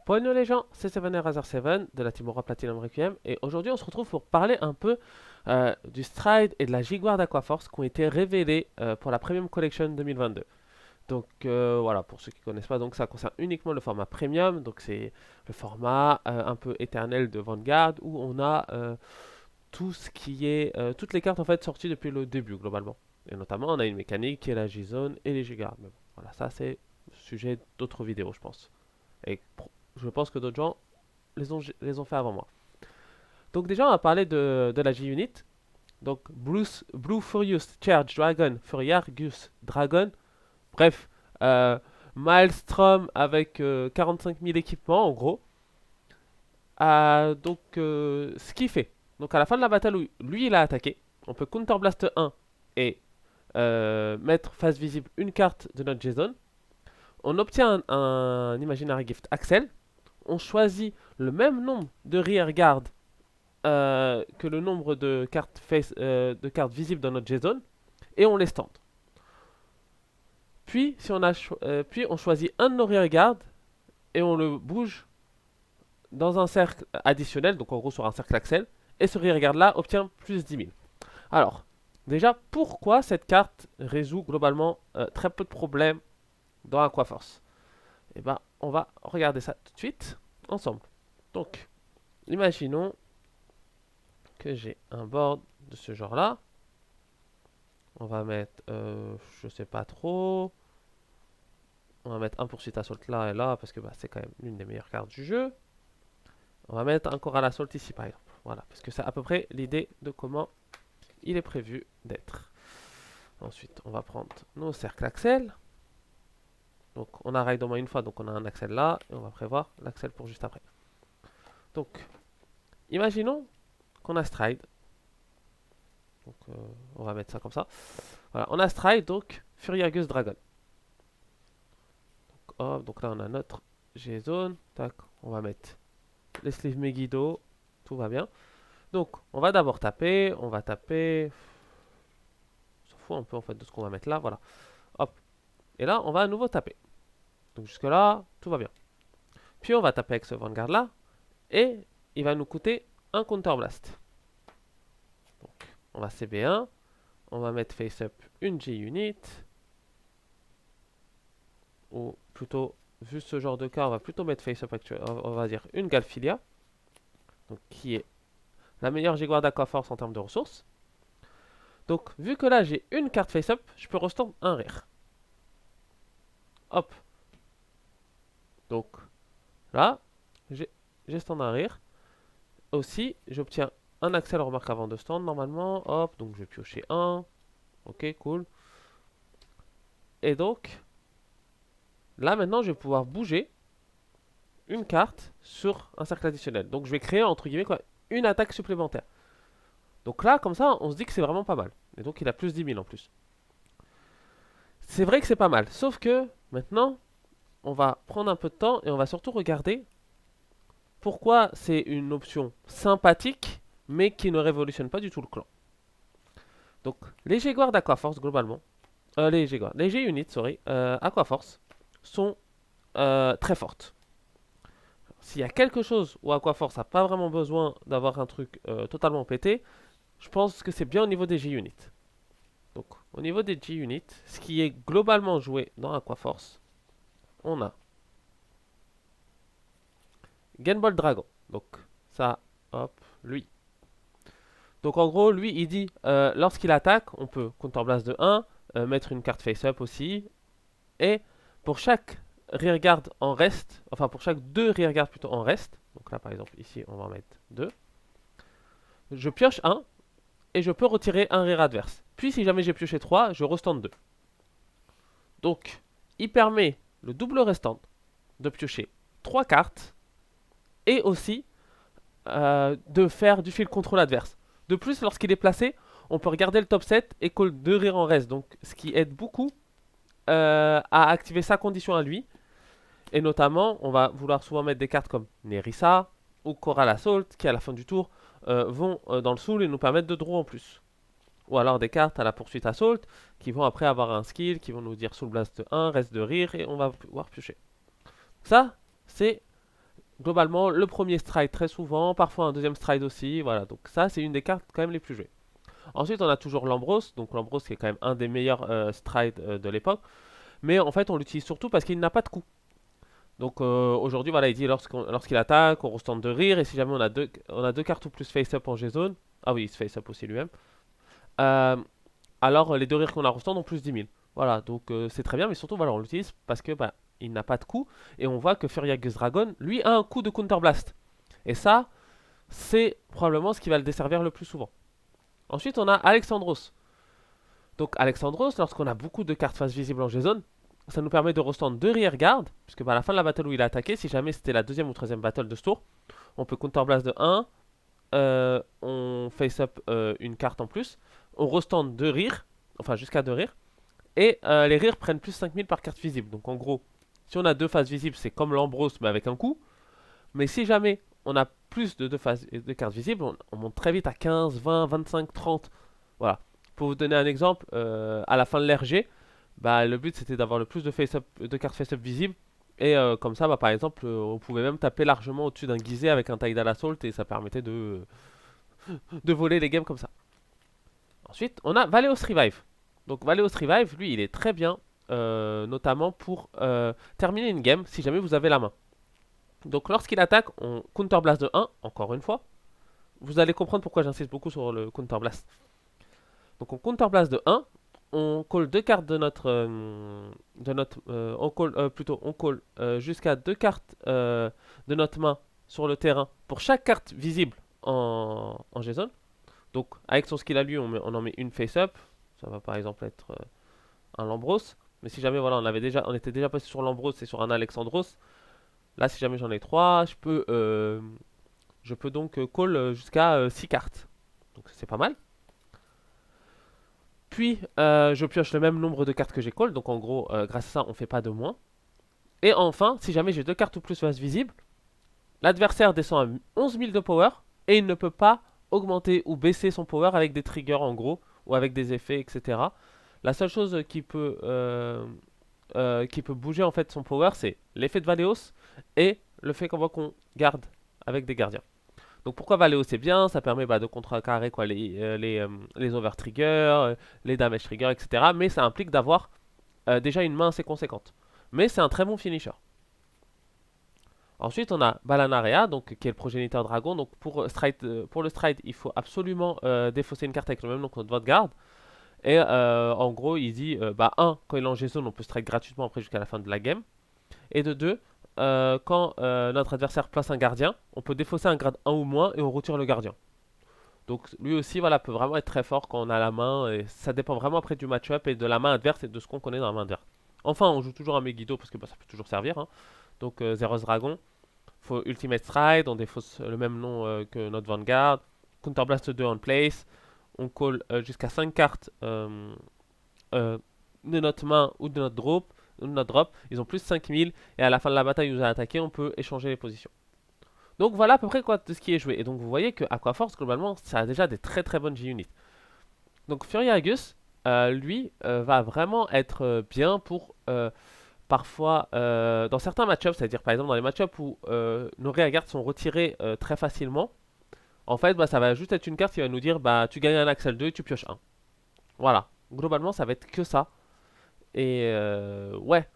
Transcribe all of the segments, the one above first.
Bonjour les gens, c'est Seven de la team Aura Platinum Requiem et aujourd'hui on se retrouve pour parler un peu du Stride et de la Jaguar d'Aquaforce qui ont été révélés pour la Premium Collection 2022. Donc voilà, pour ceux qui ne connaissent pas, donc ça concerne uniquement le format Premium, donc c'est le format un peu éternel de Vanguard où on a tout ce qui est, toutes les cartes en fait sorties depuis le début globalement. Et notamment on a une mécanique qui est la J-Zone et les Jaguar. Mais bon, voilà, ça c'est sujet d'autres vidéos je pense. Et je pense que d'autres gens les ont fait avant moi. Donc déjà, on va parler de la G-Unit. Donc Blue Furious Charge Dragon, Furiargus Dragon. Bref, euh, Maelstrom avec 45 000 équipements en gros. Ce qu'il fait. Donc à la fin de la bataille, lui il a attaqué. On peut Counter Blast 1 et mettre face visible une carte de notre J-Zone. On obtient un Imaginary Gift Axel. On choisit le même nombre de rearguard que le nombre de cartes visibles dans notre J-Zone et on les stand. Puis on choisit un de nos rearguard et on le bouge dans un cercle additionnel, donc en gros sur un cercle axel, et ce rearguard là obtient plus 10 000. Alors, déjà, pourquoi cette carte résout globalement très peu de problèmes dans Aquaforce? Eh ben, on va regarder ça tout de suite ensemble. Donc, imaginons que j'ai un board de ce genre là. On va mettre, je sais pas trop. On va mettre un poursuite assault là et là parce que bah, c'est quand même l'une des meilleures cartes du jeu. On va mettre un Coral Assault ici par exemple. Voilà, parce que c'est à peu près l'idée de comment il est prévu d'être. Ensuite, on va prendre nos cercles Axel. Donc on a raid au moins une fois, donc on a un Axel là et on va prévoir l'Axel pour juste après. Donc, imaginons qu'on a Stride. Donc on va mettre ça comme ça. Voilà, on a Stride, donc Furiagus Dragon. Donc là on a notre G-Zone. Tac, on va mettre les sleeves Megiddo. Tout va bien. Donc on va d'abord taper. On va taper. On s'en fout un peu en fait de ce qu'on va mettre là. Voilà. Hop. Et là on va à nouveau taper. Donc jusque là, tout va bien. Puis on va taper avec ce Vanguard là. Et il va nous coûter un Counter Blast. Donc on va CB1. On va mettre face up une G-Unit. Ou plutôt, vu ce genre de cas, on va plutôt mettre face-up actuel. On va dire une Galphilia, donc qui est la meilleure Jaguar d'Aquaforce en termes de ressources. Donc, vu que là j'ai une carte face-up, je peux restand un rare. Hop. Donc, là, j'ai stand un rare. Aussi, j'obtiens un Axel remarque avant de stand normalement. Hop, donc je vais piocher un. Ok, cool. Et donc, là maintenant, je vais pouvoir bouger une carte sur un cercle additionnel. Donc je vais créer entre guillemets quoi, une attaque supplémentaire. Donc là, comme ça, on se dit que c'est vraiment pas mal. Et donc il a plus 10 000 en plus. C'est vrai que c'est pas mal. Sauf que maintenant, on va prendre un peu de temps et on va surtout regarder pourquoi c'est une option sympathique, mais qui ne révolutionne pas du tout le clan. Donc les Jaguars d'Aquaforce, globalement, les G-Units, sorry, Aquaforce, sont très fortes. S'il y a quelque chose où Aquaforce n'a pas vraiment besoin d'avoir un truc totalement pété, je pense que c'est bien au niveau des G-Units. Donc, au niveau des G-Units, ce qui est globalement joué dans Aquaforce, on a Gunbolt Dragon. Donc, ça, hop, lui. Donc, en gros, lui, il dit, lorsqu'il attaque, on peut Counterblast de 1, mettre une carte face-up aussi, et pour chaque rearguard en reste, enfin pour chaque deux rearguards plutôt en reste, donc là par exemple ici on va en mettre 2, je pioche 1 et je peux retirer un rear adverse. Puis si jamais j'ai pioché 3, je restand 2. Donc il permet le double restant de piocher 3 cartes et aussi de faire du field control adverse. De plus, lorsqu'il est placé, on peut regarder le top 7 et call 2 rear en reste, donc ce qui aide beaucoup à activer sa condition à lui. Et notamment, on va vouloir souvent mettre des cartes comme Nerissa ou Coral Assault qui à la fin du tour vont dans le soul et nous permettent de draw en plus. Ou alors des cartes à la poursuite Assault qui vont après avoir un skill, qui vont nous dire Soul Blast 1, reste de rire et on va pouvoir piocher. Ça, c'est Globalement, le premier stride très souvent, parfois un deuxième stride aussi, voilà. Donc ça, c'est une des cartes quand même les plus jouées. Ensuite, on a toujours l'Ambros, donc l'Ambros qui est quand même un des meilleurs strides de l'époque. Mais en fait, on l'utilise surtout parce qu'il n'a pas de coup. Donc aujourd'hui, voilà, il dit lorsqu'il attaque, on restante de rire, et si jamais on a deux cartes ou plus face-up en G-Zone, ah oui, il se face-up aussi lui-même, euh, alors les deux rires qu'on a restand ont plus 10 000. Voilà, donc c'est très bien, mais surtout, voilà, on l'utilise parce que bah, il n'a pas de coup, et on voit que Furiagus Dragon, lui, a un coup de Counter Blast. Et ça, c'est probablement ce qui va le desservir le plus souvent. Ensuite, on a Alexandros. Donc Alexandros, lorsqu'on a beaucoup de cartes face visible en G-Zone, ça nous permet de restand 2 rear guard, puisque à la fin de la battle où il a attaqué, si jamais c'était la deuxième ou troisième battle de ce tour, on peut counter blast de 1, on face up une carte en plus, on restand 2 rear, enfin jusqu'à 2 rear, et les rears prennent plus 5000 par carte visible. Donc en gros, si on a deux faces visibles, c'est comme l'Ambrose mais avec un coup. Mais si jamais on a plus de deux faces de cartes visibles, on monte très vite à 15, 20, 25, 30. Voilà. Pour vous donner un exemple, à la fin de l'RG, bah, le but c'était d'avoir le plus de cartes face-up visibles. Et comme ça, bah, par exemple, on pouvait même taper largement au-dessus d'un Gizeh avec un Tidal Assault et ça permettait de voler les games comme ça. Ensuite, on a Valeos Revive. Donc Valeos Revive, lui, il est très bien, notamment pour terminer une game si jamais vous avez la main. Donc lorsqu'il attaque, on Counter Blast de 1, encore une fois. Vous allez comprendre pourquoi j'insiste beaucoup sur le Counter Blast. Donc on Counter Blast de 1, on call deux cartes on call, plutôt, on call jusqu'à deux cartes de notre main sur le terrain pour chaque carte visible en G-Zone. Donc avec son skill à lui, on en met une face-up. Ça va par exemple être un Lambros. Mais si jamais voilà, on était déjà passé sur Lambros et sur un Alexandros, là si jamais j'en ai 3, je peux donc call jusqu'à 6 cartes. Donc c'est pas mal. Puis je pioche le même nombre de cartes que j'ai call. Donc en gros, grâce à ça, on fait pas de moins. Et enfin, si jamais j'ai deux cartes ou plus face visible, l'adversaire descend à 11 000 de power et il ne peut pas augmenter ou baisser son power avec des triggers en gros, ou avec des effets, etc. La seule chose qui peut bouger en fait son power, c'est l'effet de Valeos et le fait qu'on voit qu'on garde avec des gardiens. Donc pourquoi Valeo c'est bien, ça permet de contrecarrer quoi, les over triggers, les damage triggers, etc. Mais ça implique d'avoir déjà une main assez conséquente. Mais c'est un très bon finisher. Ensuite on a Balanarea, donc, qui est le progéniteur dragon. Donc pour le stride, il faut absolument défausser une carte avec le même nom que notre vote garde. Et en gros il dit, 1, quand il est en G-Zone on peut stride gratuitement après jusqu'à la fin de la game. Et de 2, quand notre adversaire place un gardien, on peut défausser un grade 1 ou moins et on retire le gardien. Donc lui aussi voilà, peut vraiment être très fort quand on a la main. Et ça dépend vraiment après du match-up et de la main adverse et de ce qu'on connaît dans la main adverse. Enfin, on joue toujours un Megiddo parce que ça peut toujours servir. Hein. Donc Zeros Dragon, faut Ultimate Stride, on défausse le même nom que notre Vanguard. Counterblast 2 en place. On call jusqu'à 5 cartes de notre main ou de notre drop. Ils ont plus 5000 et à la fin de la bataille où vous avez attaqué, on peut échanger les positions. Donc voilà à peu près quoi de ce qui est joué. Et donc vous voyez que Aquaforce globalement ça a déjà des très très bonnes G-Units. Donc Furiagus, lui, va vraiment être bien pour parfois dans certains match-ups, c'est-à-dire par exemple dans les match-ups où nos rearguards sont retirés très facilement. En fait, ça va juste être une carte qui va nous dire tu gagnes un Axel 2 et tu pioches 1. Voilà. Globalement, ça va être que ça. Et ouais,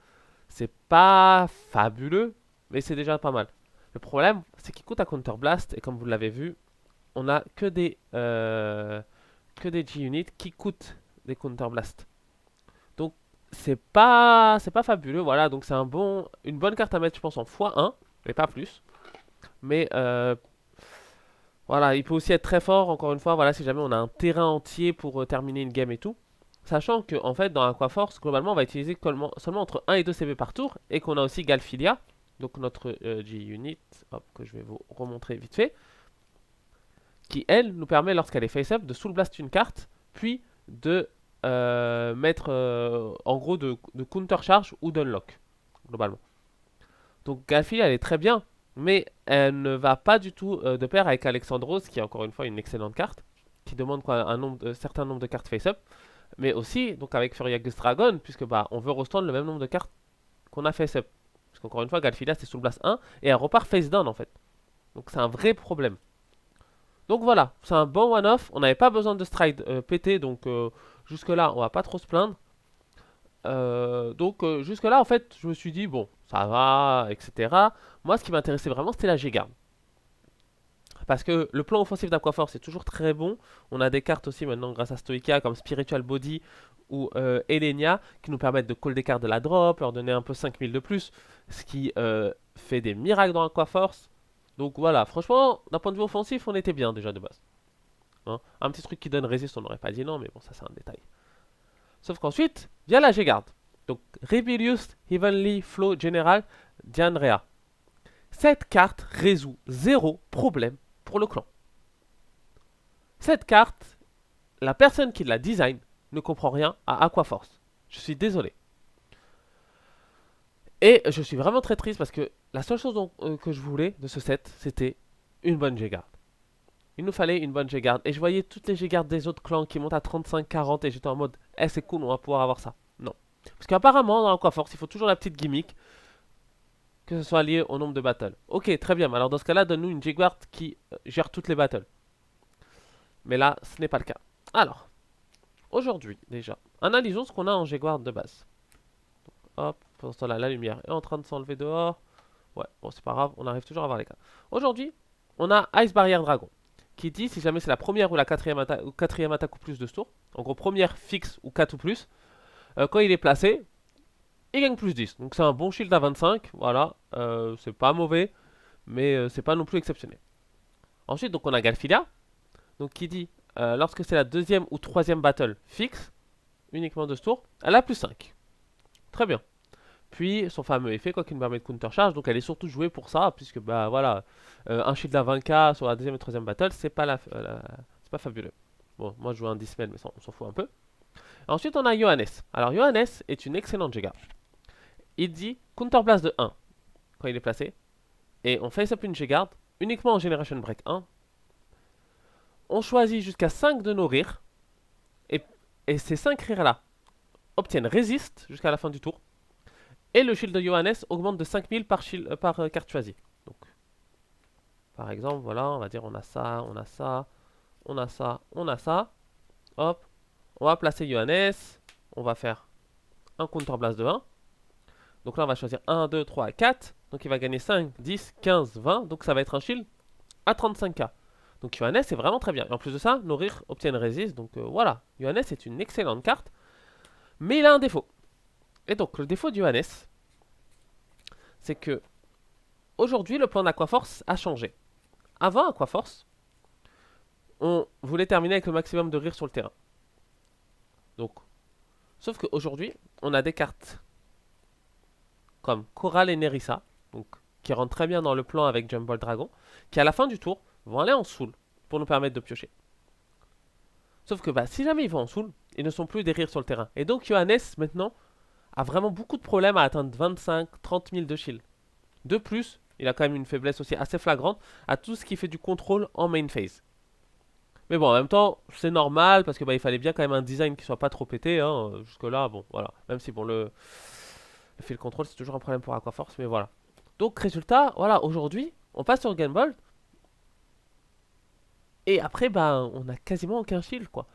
c'est pas fabuleux, mais c'est déjà pas mal. Le problème, c'est qu'il coûte à Counter Blast, et comme vous l'avez vu, on a que des G-Units qui coûtent des Counter Blast. Donc c'est pas fabuleux, voilà. Donc c'est une bonne carte à mettre, je pense, en x1, mais pas plus. Mais voilà, il peut aussi être très fort, encore une fois, voilà, si jamais on a un terrain entier pour terminer une game et tout. Sachant que en fait dans Aquaforce, globalement on va utiliser seulement entre 1 et 2 CP par tour, et qu'on a aussi Galphilia, donc notre G-Unit, que je vais vous remontrer vite fait, qui elle nous permet lorsqu'elle est face-up de soul blast une carte, puis de mettre en gros de counter charge ou d'unlock, globalement. Donc Galphilia elle est très bien, mais elle ne va pas du tout de pair avec Alexandros, qui est encore une fois une excellente carte, qui demande un certain nombre de cartes face-up. Mais aussi donc avec Furiagus Dragon, puisque on veut restand le même nombre de cartes qu'on a face-up. Parce qu'encore une fois, Galfilia c'est Soul Blast 1 et elle repart face down en fait. Donc c'est un vrai problème. Donc voilà, c'est un bon one-off. On n'avait pas besoin de stride pété, donc jusque là on va pas trop se plaindre. Donc jusque là en fait je me suis dit bon ça va etc. Moi ce qui m'intéressait vraiment c'était la G-Guard. Parce que le plan offensif d'Aquaforce est toujours très bon. On a des cartes aussi maintenant grâce à Stoikia comme Spiritual Body ou Elenia qui nous permettent de call des cartes de la drop, leur donner un peu 5000 de plus, ce qui fait des miracles dans Aquaforce. Donc voilà, franchement, d'un point de vue offensif, on était bien déjà de base. Hein, un petit truc qui donne résist, on n'aurait pas dit non, mais bon, ça c'est un détail. Sauf qu'ensuite, vient la G-Guard. Donc Rebellious Heavenly Flow General Dianrea. Cette carte résout zéro problème pour le clan. Cette carte, la personne qui la design ne comprend rien à Aquaforce. Je suis désolé. Et je suis vraiment très triste parce que la seule chose que je voulais de ce set, c'était une bonne G-Guard. Il nous fallait une bonne G-Guard. Et je voyais toutes les G-Guard des autres clans qui montent à 35-40 et j'étais en mode, eh c'est cool, on va pouvoir avoir ça. Non. Parce qu'apparemment, dans Aquaforce, il faut toujours la petite gimmick, que ce soit lié au nombre de battles. Ok, très bien. Alors dans ce cas-là, donne-nous une G-Guard qui gère toutes les battles. Mais là, ce n'est pas le cas. Alors, aujourd'hui, déjà, analysons ce qu'on a en G-Guard de base. Hop, pendant ce temps-là, la lumière est en train de s'enlever dehors. Ouais, bon, c'est pas grave, on arrive toujours à voir les cas. Aujourd'hui, on a Ice Barrier Dragon, qui dit si jamais c'est la première ou la quatrième attaque ou plus de ce tour, en gros première fixe ou 4 ou plus, quand il est placé, il gagne plus 10. Donc c'est un bon shield à 25, voilà, c'est pas mauvais, mais c'est pas non plus exceptionnel. Ensuite, donc on a Galfilia, donc qui dit lorsque c'est la deuxième ou troisième battle fixe, uniquement de ce tour, elle a plus 5. Très bien. Puis son fameux effet quoi qui nous permet de counter charge, donc elle est surtout jouée pour ça, puisque bah voilà, un shield à 20k sur la deuxième et troisième battle, c'est pas c'est pas fabuleux. Bon, moi je joue un Dismel, mais ça, on s'en fout un peu. Ensuite on a Johannes. Alors Johannes est une excellente G-Guard. Il dit counter blast de 1 quand il est placé, et on face up une G-Guard uniquement en Generation Break 1. On choisit jusqu'à 5 de nos rires, et ces 5 rires là obtiennent résist jusqu'à la fin du tour. Et le shield de Johannes augmente de 5000 par carte choisie. Donc, par exemple, voilà, on va dire on a ça, on a ça, on a ça, on a ça. Hop, on va placer Johannes. On va faire un counter blast de 1. Donc là, on va choisir 1, 2, 3, 4. Donc il va gagner 5, 10, 15, 20. Donc ça va être un shield à 35k. Donc Johannes est vraiment très bien. Et en plus de ça, nos rires obtiennent résist. Donc voilà, Johannes est une excellente carte. Mais il a un défaut. Et donc le défaut de Johannes, c'est que aujourd'hui le plan d'Aquaforce a changé. Avant Aquaforce, on voulait terminer avec le maximum de rires sur le terrain. Donc, sauf qu'aujourd'hui, on a des cartes comme Coral et Nerissa, donc, qui rentrent très bien dans le plan avec Jumble Dragon, qui à la fin du tour vont aller en soul pour nous permettre de piocher. Sauf que bah, si jamais ils vont en soul, ils ne sont plus des rires sur le terrain. Et donc Johannes maintenant a vraiment beaucoup de problèmes à atteindre 25-30 000 de shield. De plus, il a quand même une faiblesse aussi assez flagrante à tout ce qui fait du contrôle en main phase. Mais bon, en même temps, c'est normal parce que bah, il fallait bien quand même un design qui soit pas trop pété. Hein. Jusque là, bon, voilà. Même si bon, le fil control c'est toujours un problème pour Aquaforce, mais voilà. Donc résultat, voilà, aujourd'hui, on passe sur Game Ball. Et après, bah, on a quasiment aucun shield, quoi.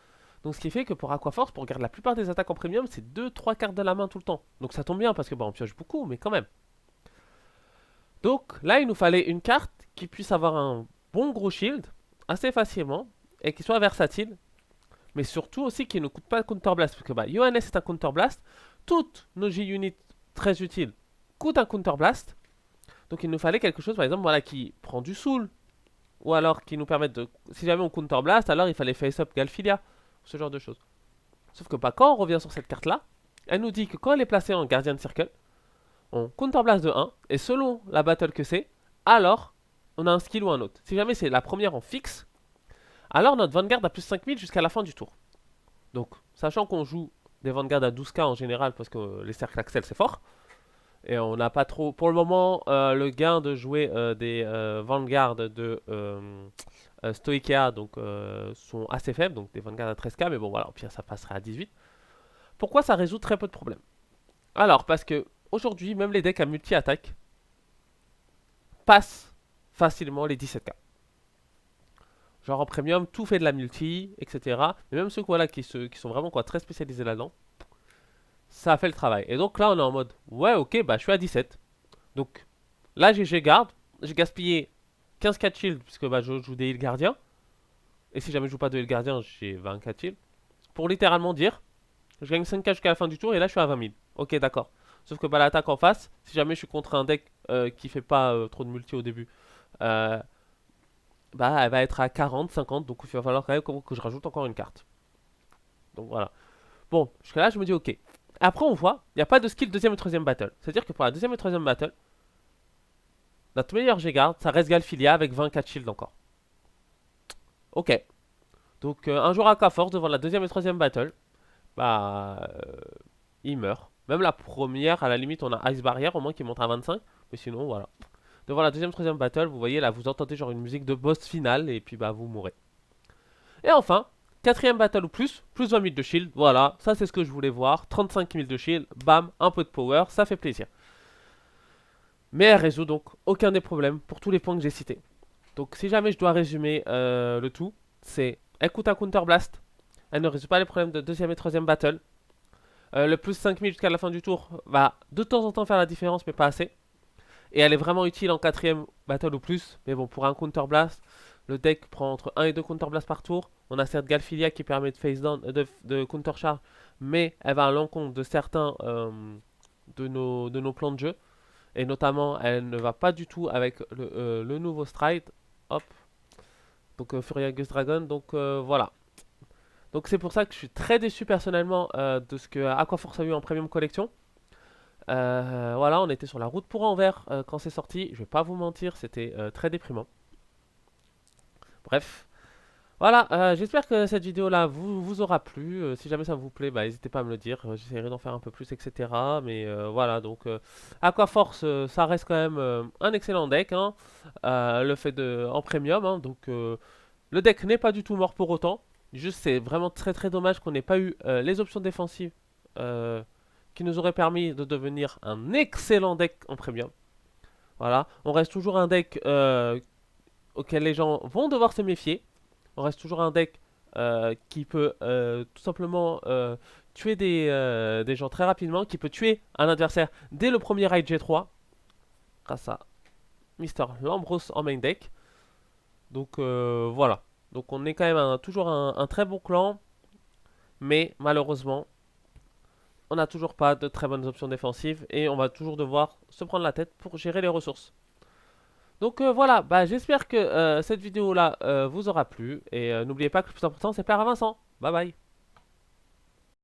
Donc ce qui fait que pour Aquaforce, pour garder la plupart des attaques en premium, c'est 2-3 cartes de la main tout le temps. Donc ça tombe bien parce que bah, on pioche beaucoup, mais quand même. Donc là, il nous fallait une carte qui puisse avoir un bon gros shield assez facilement et qui soit versatile, mais surtout aussi qui ne coûte pas Counter Blast. Parce que bah, Johannes est un Counter Blast, toutes nos J-Units très utiles coûtent un Counter Blast. Donc il nous fallait quelque chose par exemple voilà, qui prend du soul, ou alors qui nous permette de. Si jamais on Counter Blast, alors il fallait face up Galfilia, ce genre de choses. Sauf que bah, quand on revient sur cette carte là, elle nous dit que quand elle est placée en Guardian Circle, on Counter Blast de 1, et selon la battle que c'est, alors on a un skill ou un autre. Si jamais c'est la première en fixe, alors notre Vanguard a plus 5000 jusqu'à la fin du tour. Donc, sachant qu'on joue des Vanguard à 12k en général, parce que les cercles Axel c'est fort, et on n'a pas trop. Pour le moment, le gain de jouer des Vanguard de Stoikia donc, sont assez faibles, donc des Vanguard à 13k, mais bon voilà, au pire ça passerait à 18. Pourquoi ça résout très peu de problèmes? Alors, parce que aujourd'hui, même les decks à multi-attaque passent facilement les 17k. Genre en premium, tout fait de la multi, etc. Mais même ceux voilà, qui sont vraiment quoi, très spécialisés là-dedans, ça a fait le travail. Et donc là, on est en mode, ouais, ok, bah je suis à 17. Donc là, j'ai garde. J'ai gaspillé 15k shield, puisque bah, je joue des heal gardiens. Et si jamais je joue pas de heal gardien, j'ai 24 shield. Pour littéralement dire, je gagne 5k jusqu'à la fin du tour, et là, je suis à 20 000. Ok, d'accord. Sauf que bah, l'attaque en face, si jamais je suis contre un deck qui fait pas trop de multi au début, euh, bah elle va être à 40, 50, donc il va falloir quand même que je rajoute encore une carte. Donc voilà. Bon, jusqu'à là, je me dis ok. Après, on voit, il n'y a pas de skill deuxième et troisième battle. C'est-à-dire que pour la deuxième et troisième battle, notre meilleur G-Guard, ça reste Galfilia avec 24 shield encore. Ok. Donc un jour à Force devant la deuxième et troisième battle, bah il meurt. Même la première, à la limite, on a Ice Barrier au moins qui monte à 25. Mais sinon, voilà. Devant la deuxième, troisième battle, vous voyez là, vous entendez genre une musique de boss finale et puis bah vous mourrez. Et enfin, quatrième battle ou plus 20 000 de shield, voilà, ça c'est ce que je voulais voir. 35 000 de shield, bam, un peu de power, ça fait plaisir. Mais elle résout donc aucun des problèmes pour tous les points que j'ai cités. Donc si jamais je dois résumer le tout, c'est elle coûte un counter blast, elle ne résout pas les problèmes de deuxième et troisième battle. Le plus 5000 jusqu'à la fin du tour va de temps en temps faire la différence, mais pas assez. Et elle est vraiment utile en quatrième battle ou plus. Mais bon, pour un counter blast, le deck prend entre 1 et 2 counter blast par tour. On a certes Galfilia qui permet de face down, de counter charge, mais elle va à l'encontre de certains de nos plans de jeu. Et notamment, elle ne va pas du tout avec le nouveau Stride. Hop. Donc Furious Dragon. Donc voilà. Donc c'est pour ça que je suis très déçu personnellement de ce que Aquaforce a eu en premium collection. Voilà, on était sur la route pour Anvers quand c'est sorti. Je vais pas vous mentir, c'était très déprimant. Bref. Voilà, j'espère que cette vidéo là vous aura plu. Si jamais ça vous plaît, bah, n'hésitez pas à me le dire. J'essaierai d'en faire un peu plus, etc. Mais voilà, donc Aquaforce, ça reste quand même un excellent deck. Hein. Le fait de en premium. Hein, donc le deck n'est pas du tout mort pour autant. Juste, c'est vraiment très très dommage qu'on n'ait pas eu les options défensives qui nous auraient permis de devenir un excellent deck en premium. Voilà, on reste toujours un deck auquel les gens vont devoir se méfier. On reste toujours un deck qui peut tout simplement tuer des gens très rapidement, qui peut tuer un adversaire dès le premier raid G3, grâce à Mister Lambros en main deck. Donc voilà. Donc on est quand même toujours un très bon clan, mais malheureusement, on n'a toujours pas de très bonnes options défensives et on va toujours devoir se prendre la tête pour gérer les ressources. Donc voilà, bah, j'espère que cette vidéo là vous aura plu et n'oubliez pas que le plus important c'est plaire à Vincent. Bye bye.